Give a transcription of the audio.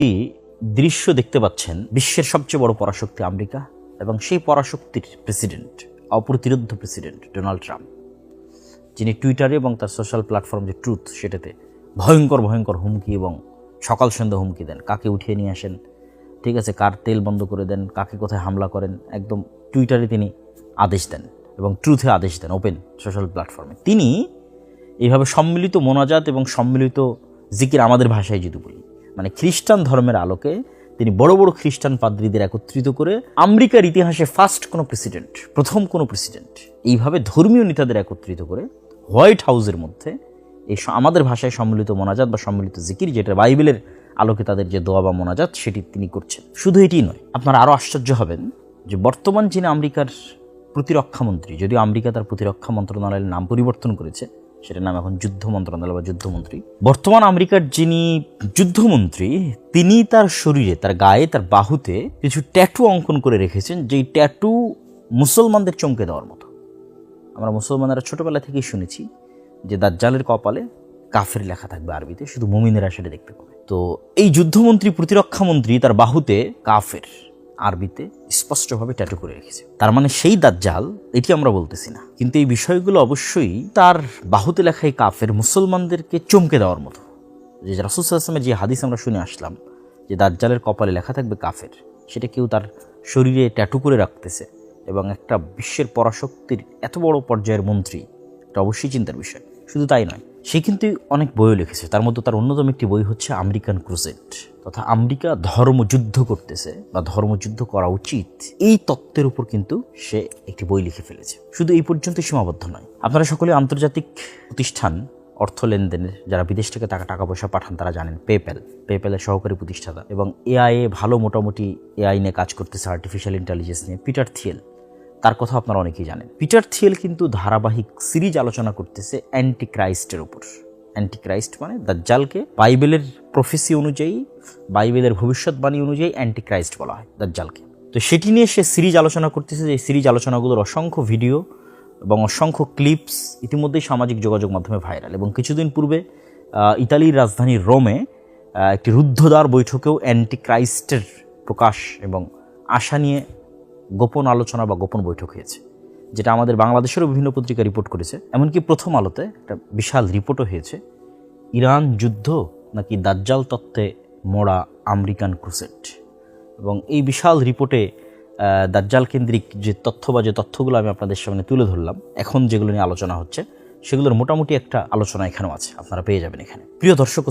এই দৃশ্য দেখতে পাচ্ছেন, বিশ্বের সবচেয়ে বড় পরাশক্তি আমেরিকা এবং সেই পরাশক্তির প্রেসিডেন্ট, অপ্রতিরোধ্য প্রেসিডেন্ট ডোনাল্ড ট্রাম্প, যিনি টুইটারে এবং তার সোশ্যাল প্ল্যাটফর্ম যে ট্রুথ, সেটাতে ভয়ঙ্কর ভয়ঙ্কর হুমকি এবং সকাল সন্ধ্যা হুমকি দেন। কাকে উঠিয়ে নিয়ে আসেন, ঠিক আছে, কার তেল বন্ধ করে দেন, কাকে কোথায় হামলা করেন, একদম টুইটারে তিনি আদেশ দেন এবং ট্রুথে আদেশ দেন, ওপেন সোশ্যাল প্ল্যাটফর্মে। তিনি এইভাবে সম্মিলিত মোনাজাত এবং সম্মিলিত জিকির, আমাদের ভাষায় যদি বলি, মানে খ্রিস্টান ধর্মের আলোকে তিনি বড় বড় খ্রিস্টান পাদ্রীদের একত্রিত করে, আমেরিকার ইতিহাসে ফার্স্ট কোনো প্রেসিডেন্ট, প্রথম কোনো প্রেসিডেন্ট, এইভাবে ধর্মীয় নেতাদের একত্রিত করে হোয়াইট হাউসের মধ্যে এই আমাদের ভাষায় সম্মিলিত মোনাজাত বা সম্মিলিত জিকির, যেটা বাইবেলের আলোকে তাদের যে দোয়া বা মোনাজাত, সেটি তিনি করছেন। শুধু এটিই নয়, আপনারা আরও আশ্চর্য হবেন যে বর্তমান যিনি আমেরিকার প্রতিরক্ষামন্ত্রী, যদিও আমেরিকা তার প্রতিরক্ষা মন্ত্রণালয়ের নাম পরিবর্তন করেছে, সেটার নাম এখন যুদ্ধ মন্ত্রণালয় বা যুদ্ধমন্ত্রী, বর্তমান আমেরিকার যিনি যুদ্ধমন্ত্রী, তিনি তার শরীরে, তার গায়ে, তার বাহুতে কিছু ট্যাটু অঙ্কন করে রেখেছেন, যেই ট্যাটু মুসলমানদের চমকে দেওয়ার মতো। আমরা মুসলমানেরা ছোটবেলা থেকেই শুনেছি যে দাজ্জালের কপালে কাফের লেখা থাকবে আরবিতে, শুধু মুমিনেরা সেটা দেখতে পাবে। তো এই যুদ্ধমন্ত্রী, প্রতিরক্ষামন্ত্রী, তার বাহুতে কাফের আরবিতে স্পষ্টভাবে ট্যাটু করে রেখেছে। তার মানে সেই দাজ্জাল, এটি আমরা বলতেছি না, কিন্তু এই বিষয়গুলো অবশ্যই তার বাহুতে লেখা এই কাফের মুসলমানদেরকে চমকে দেওয়ার মতো। যে রাসূল সাল্লাল্লাহু আলাইহি ওয়াসাল্লামের যে হাদিস আমরা শুনে আসলাম যে দাজ্জালের কপালে লেখা থাকবে কাফের, সেটা কেউ তার শরীরে ট্যাটু করে রাখতেছে এবং একটা বিশ্বের পরাশক্তির এত বড় পর্যায়ের মন্ত্রী, এটা অবশ্যই চিন্তার বিষয়। শুধু তাই নয়, সে কিন্তু অনেক বইও লিখেছে। তার মধ্যে তার অন্যতম একটি বই হচ্ছে আমেরিকান ক্রুসেড, তথা আমেরিকা ধর্মযুদ্ধ করতেছে বা ধর্মযুদ্ধ করা উচিত, এই তত্ত্বের উপর কিন্তু সে একটি বই লিখে ফেলেছে। শুধু এই পর্যন্ত সীমাবদ্ধ নয়, আপনারা সকলে আন্তর্জাতিক প্রতিষ্ঠান, অর্থ লেনদেনের, যারা বিদেশ থেকে টাকা পয়সা পাঠান, তারা জানেন পেপ্যালের সহকারী প্রতিষ্ঠাতা এবং এআই ভালো, মোটামুটি এআই নিয়ে কাজ করতেছে, আর্টিফিশিয়াল ইন্টেলিজেন্স নিয়ে, পিটার থিয়েল, তার কথা আপনারা অনেকেই জানেন। পিটার থিয়েল কিন্তু ধারাবাহিক সিরিজ আলোচনা করতেছে অ্যান্টি ক্রাইস্টের উপর। অ্যান্টি ক্রাইস্ট মানে দাজ্জালকে বাইবেলের প্রফেসি অনুযায়ী, বাইবেলের ভবিষ্যৎবাণী অনুযায়ী অ্যান্টি ক্রাইস্ট বলা হয় দাজ্জালকে। তো সেটি নিয়ে সে সিরিজ আলোচনা করতেছে। যে সিরিজ আলোচনাগুলোর অসংখ্য ভিডিও এবং অসংখ্য ক্লিপস ইতিমধ্যেই সামাজিক যোগাযোগ মাধ্যমে ভাইরাল। এবং কিছুদিন পূর্বে ইতালির রাজধানী রোমে একটি রুদ্ধদ্বার বৈঠকেও অ্যান্টি ক্রাইস্টের প্রকাশ এবং আশা নিয়ে গোপন আলোচনা বা গোপন বৈঠক হয়েছে, যেটা আমাদের বাংলাদেশেরও বিভিন্ন পত্রিকা রিপোর্ট করেছে। এমনকি প্রথম আলোতে একটা বিশাল রিপোর্টও হয়েছে, ইরান যুদ্ধ নাকি দাজ্জাল তত্ত্বে মোড়া আমেরিকান ক্রুসেড। এবং এই বিশাল রিপোর্টে দাজ্জাল কেন্দ্রিক যে তথ্য বা যে তথ্যগুলো আমি আপনাদের সামনে তুলে ধরলাম, এখন যেগুলো নিয়ে আলোচনা হচ্ছে, সেগুলোর মোটামুটি একটা আলোচনা এখানেও আছে, আপনারা পেয়ে যাবেন এখানে। প্রিয় দর্শক ও